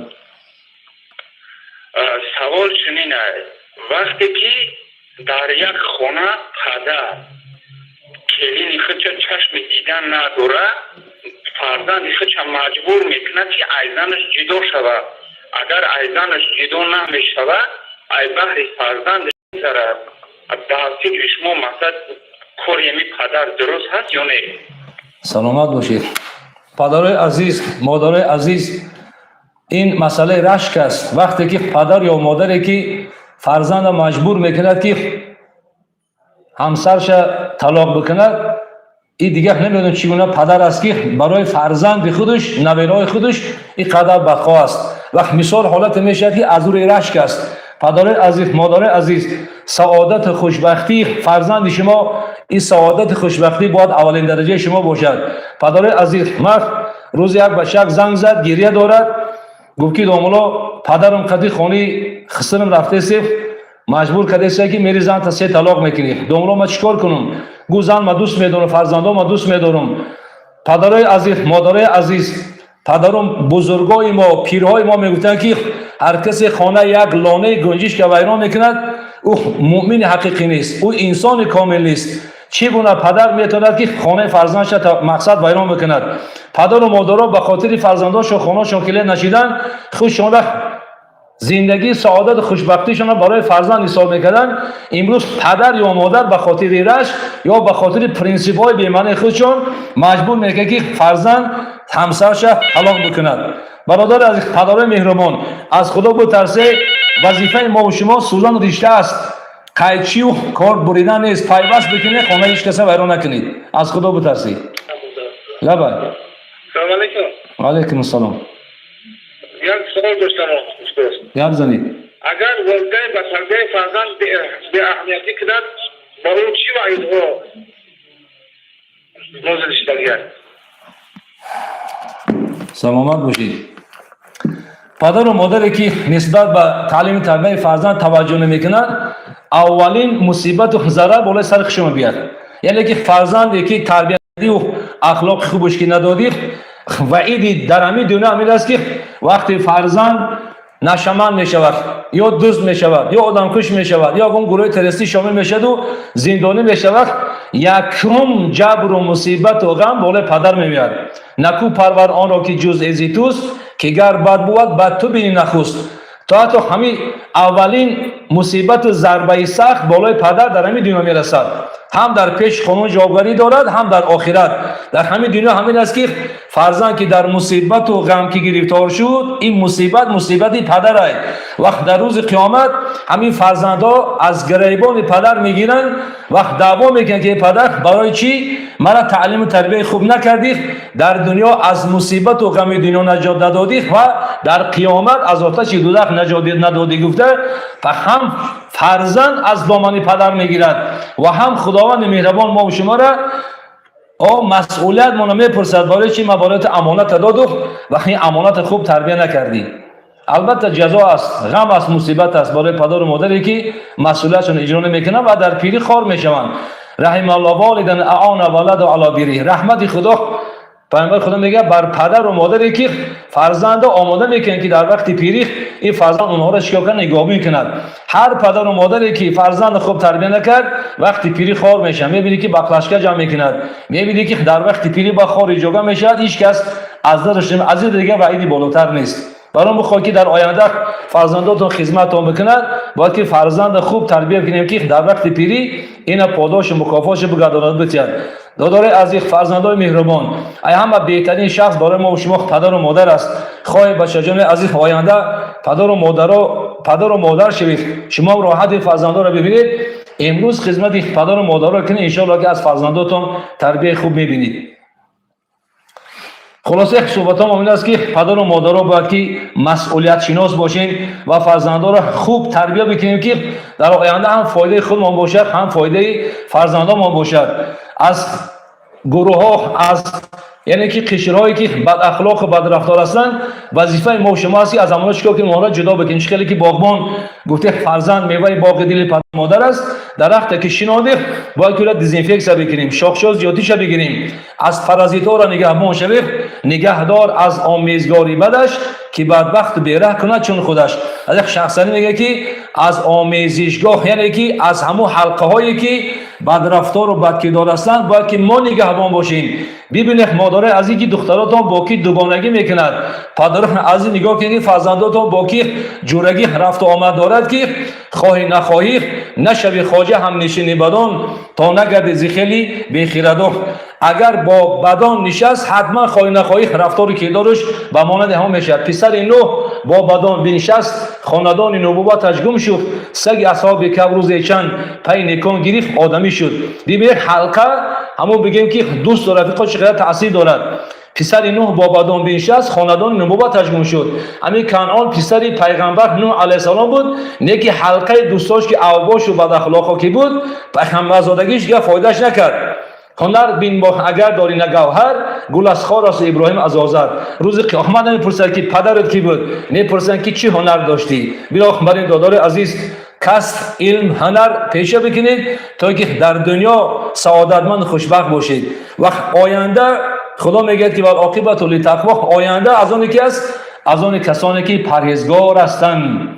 سوال چنین است، وقتی که در یک خانه پدر کلین خودش چشم دیدن نداره، فرزند خودش مجبور میکنه که ایزنش جدا شود. اگر ایزنش جدا نمیشود، ای بحر فرزند طرف دستی شما مقصد کوریمی پدر درست هست یا نه؟ سلامت باشید. پدرای عزیز، مادرای عزیز، این مسئله رشک است. وقتی که پدر یا مادری که فرزند مجبور میکند که همسرش طلاق بکند، این دیگه نمیدونه چگونه پدر است که برای فرزند خودش نوه‌های خودش این قدر بدخواه است. وقت مثال حالت میشه که از روی رشک است. پدر عزیز، مادر عزیز، سعادت خوشبختی فرزند شما، این سعادت خوشبختی باید اولین درجه شما باشد. پدر عزیز، مرد روز یک بچه زنگ زد، گریه دارد، گفت که دومالا پدرم قدی خانی خسرم رفته سیف مجبور کرده است که میری زن تا 3 طلاق میکنی. دومالا ما چیکار کنم؟ گو زن ما دوست میدارم، فرزندان ما دوست میدارم. پدرای عزیز، مادرای عزیز، پدرم بزرگای ما، پیرهای ما میگفتن که هر کسی خانه یک لانه گنجش که ویران میکند او مؤمن حقیقی نیست، او انسان کامل نیست. چگونه پدر میتواند که خانه فرزندش تا مقصد ویران بکند؟ پدر و مادرها به خاطر فرزندانشون خانه‌شون کلید نشیدن، خودشون زندگی سعادت و خوشبختیشون برای فرزند حساب میکردن. امروز پدر یا مادر به خاطر رشک یا به خاطر پرینسیپ های بی‌معنی خودشون مجبور میکنه که فرزند همسرش طلاق بکند. برادر از پدرای مهربان، از خدا بترسید. وظیفه ما و شما سوزن رشته است، قیچی و کار بریدن نیست. پیوست بکنید، خانه هیچ کس ویران نکنید. از خدا بترسید. لبای سلام علیکم. علیکم السلام. یک سوال داشتم استاد. یاد زنید. اگر والدین به تربیت فرزند به اهمیتی کند، با اون چی وعیدها نازل شده؟ سلامت باشید. پدر و مادری که نسبت به تعلیم تربیت فرزند توجه نمیکنند، اولین مصیبت و ضرر بالای سر شما بیاد. یعنی که فرزندی که تربیت و اخلاق خوبش که ندادید، وعید در همین دنیا همین است که وقتی فرزند نشمن میشود یا دزد میشود یا آدمکش میشود یا اون گروه تروریستی شامل میشد و زندانی میشود، یکم جبر و مصیبت و غم بالای پدر میمیاد. نکو پرور آن را که جز ازی توست، که گر بد بود بد تو بینی نخست. تا همین اولین مصیبت و ضربه سخت بالای پدر در همین دنیا میرسد، هم در پیش قانون جوابگری دارد هم در آخرت. در همین دنیا همین است که فرزند که در مصیبت و غم که گرفتار شد، این مصیبتی پدر است. وقت در روز قیامت همین فرزندها از گریبان پدر میگیرند، وقت دعوا میکنند که پدر برای چی مرا تعلیم و تربیت خوب نکردی، در دنیا از مصیبت و غم دنیا نجات ندادی و در قیامت از آتش دوزخ نجات ندادی. گفته هم فرزند از دامن پدر میگیرد و هم خداوند مهربان ما و شما را مسئولیت ما میپرسد برای چی ما برات امانت داد و این امانت خوب تربیت نکردی. البته جزا است، غم است، مصیبت است برای پدر و مادری که مسئولیتشون اجرا نمیکنند و در پیری خوار میشوند. رحم الله والدین اعان ولد علی بری. رحمت خدا، پیامبر خدا میگه بر پدر و مادری که فرزند آماده میکنن که در وقت پیری این فرزند اونها را شکار نگاهی میکند. هر پدر و مادری که فرزند خوب تربیت نکرد وقتی پیری خوار میشه، میبینی که بقلشکه جمع میکند، میبینی که در وقت پیری با خاری جوگا میشد، هیچ کس از درش از دیگه وعیدی بالاتر نیست. برای بخواد که در آینده فرزنداتون خدمتتون بکند، باید که فرزند خوب تربیت کنیم که در وقت پیری اینا پاداش و مکافاتش بگرداند بتید. دادار از این فرزندای مهربان، ای همه بهترین شخص برای ما و شما پدر و مادر است. خواهی بچه جان عزیز آینده پدر و مادر شوید، شما راحت فرزندا را ببینید. امروز خدمت پدر و مادر را کنید، ان شاء الله که از فرزنداتون تربیت خوب میبینید. خلاصه صحبتام این است که پدر و مادر را باید که مسئولیت شناس باشیم و فرزندا را خوب تربیت بکنیم که در آینده هم فایده خودمان باشد هم فایده فرزندانمان باشد. از گروه ها، از یعنی که قشرهایی که بد اخلاق و بد رفتار هستند، وظیفه ما و شما است از آنها چیکار کنیم، اونها را جدا بکنیم. خیلی که باغبان گفته فرزند میوه باغ دل پدر مادر است، درخت که شناده باید که دزینفکت بکنیم، شاخش زیادیش بگیریم، از پرازیتا را نگهبان شویم، نگهدار از آمیزگاری بدش که بدبخت بیره کنه چون خودش. از شخصانی میگه که از آمیزشگاه، یعنی که از همون حلقه هایی که بد رفتار و بد کردار هستند باید که ما نگهبان باشیم. ببینید مادر از اینکه دختراتون با کی دوگانگی میکند، پدر از این نگاه کنید فرزنداتون با کی جورگی رفت و آمد دارد که خواهی نخواهی نشوی خواجه هم نشینی بدان تا نگردی زخیلی بخیردار. اگر با بدان نشست حتما خواهی نخواهی رفتار کردارش به مانند هم میشد. پسر نوح با بدان بنشست، خاندان نبوتش گم شد، سگ اصحاب کهف روز چند پی نیکان گرفت آدمی شد. ببینید حلقه همون بگیم که دوست و رفیق چقدر تاثیر دارد. پسر نوح با بدان بنشست، خاندان نبوتش گم شد. همین کنعان پسر پیغمبر نوح علیه السلام بود، نه که حلقه دوستاش که اوباش و بد اخلاقا کی بود پیغمبر زادگیش دیگه فایدهش نکرد. هنر بین با اگر داری نگوهر گل از خار است ابراهیم از آذر. روز قیامت نمیپرسن که پدرت کی بود، نمیپرسن که چی هنر داشتی. بنابراین دادار عزیز کسب علم هنر پیشه بکنید تا که در دنیا سعادتمند خوشبخت باشید. وقت آینده خدا میگه که بر عاقبت للتقوا، آینده از آن کی است؟ از آن کسانی که پرهیزگار هستند.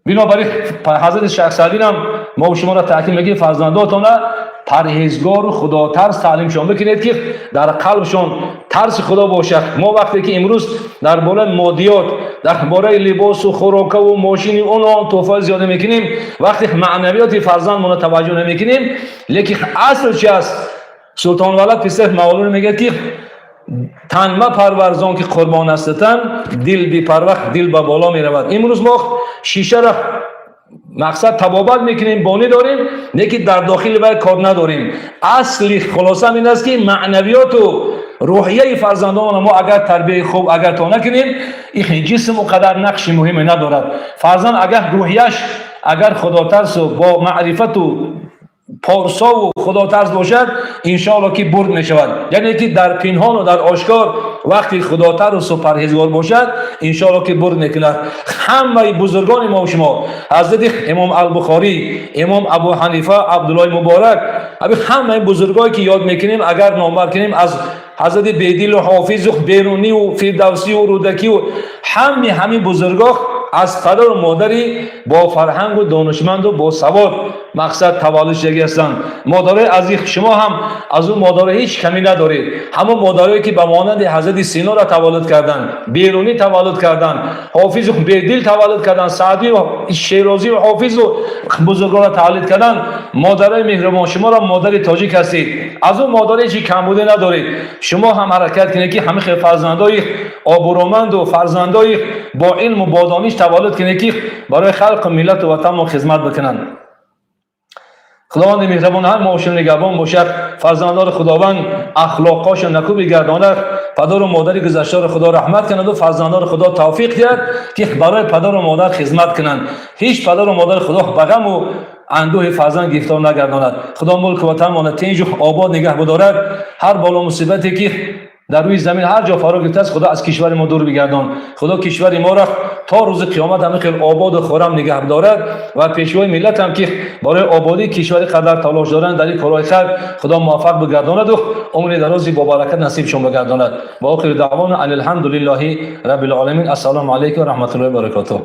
بنابراین حضرت شیخ سعدی هم ما و شما را تاکید میگه فرزنداتون پرهیزگار و خدا ترس تعلیمشان بکنید که در قلبشان ترس خدا باشد. ما وقتی که امروز در بالا مادیات، در بالا لباس و خوراک و ماشین اون توفیق زیاده میکنیم، وقتی معنویات فرزندمون توجه نمیکنیم، لیکن اصل چی است؟ سلطان ولد پسر مولوی میگه که تن ما پرورزان که قربان هستن، دل بی پروخت دل به بالا می رود. امروز ما شیشه را مقصد تبابت میکنیم، بانی داریم، نه که در داخل وی کار نداریم. اصلی خلاصه این است که معنویات و روحیه فرزندان ما اگر تربیت خوب اگر تا نکنیم، این جسم و قدر نقش مهمی ندارد. فرزند اگر روحیش اگر خدا ترس و با معرفت و پارسا و خدا ترس باشد انشاءالله که برد می شود. یعنی که در پنهان و در آشکار وقتی خدا ترس و پرهیزگار باشد انشاءالله که برد میکند. همه بزرگان ما و شما، حضرت امام البخاری، امام ابو حنیفه، عبدالله مبارک، همه بزرگایی که یاد میکنیم اگر نامبر کنیم، از حضرت بیدیل و حافظ و بیرونی و فردوسی و رودکی و همه بزرگان از پدر و مادری با فرهنگ و دانشمند و با سواد مقصد تولد شده هستند. مادرای عزیز، شما هم از اون مادرای هیچ کمی ندارید. همون مادرایی که به مانند حضرت سینا را تولد کردند، بیرونی تولد کردند، حافظ و بیدیل تولد کردند، سعدی و شیرازی و حافظ و بزرگان را تولد کردند، مادرای مهربان، شما را مادر تاجیک هستید. از اون مادرای چی کم بوده ندارید. شما هم حرکت کنید که همه فرزندای آبرومند و فرزندای با علم و با دانش تولد کنید که برای خلق ملت و وطن ما خدمت بکنند. خداوند مهربان هر ماشین نگهبان باشد، فرزندان خداوند اخلاقاشون نکو بگرداند، پدر و مادر گذشته را خدا رحمت کند و فرزندان خدا توفیق دهد که برای پدر و مادر خدمت کنند. هیچ پدر و مادر خدا به غم و اندوه فرزند گرفتار نگرداند. خدا ملک وطن ما تنج و آباد نگه بدارد. هر بالا مصیبتی که در روی زمین هر جا فرا گرفته است خدا از کشور ما دور بگردان. خدا کشور ما را تا روز قیامت همین آباد و خرم نگه دارد و پیشوای ملت هم که برای آبادی کشور قدر تلاش دارند در این کارهای خیر خدا موفق بگرداند و عمر درازی با برکت نصیبشون بگرداند. و آخر دعوانا الحمدلله رب العالمین. السلام علیکم و رحمت الله و برکاته.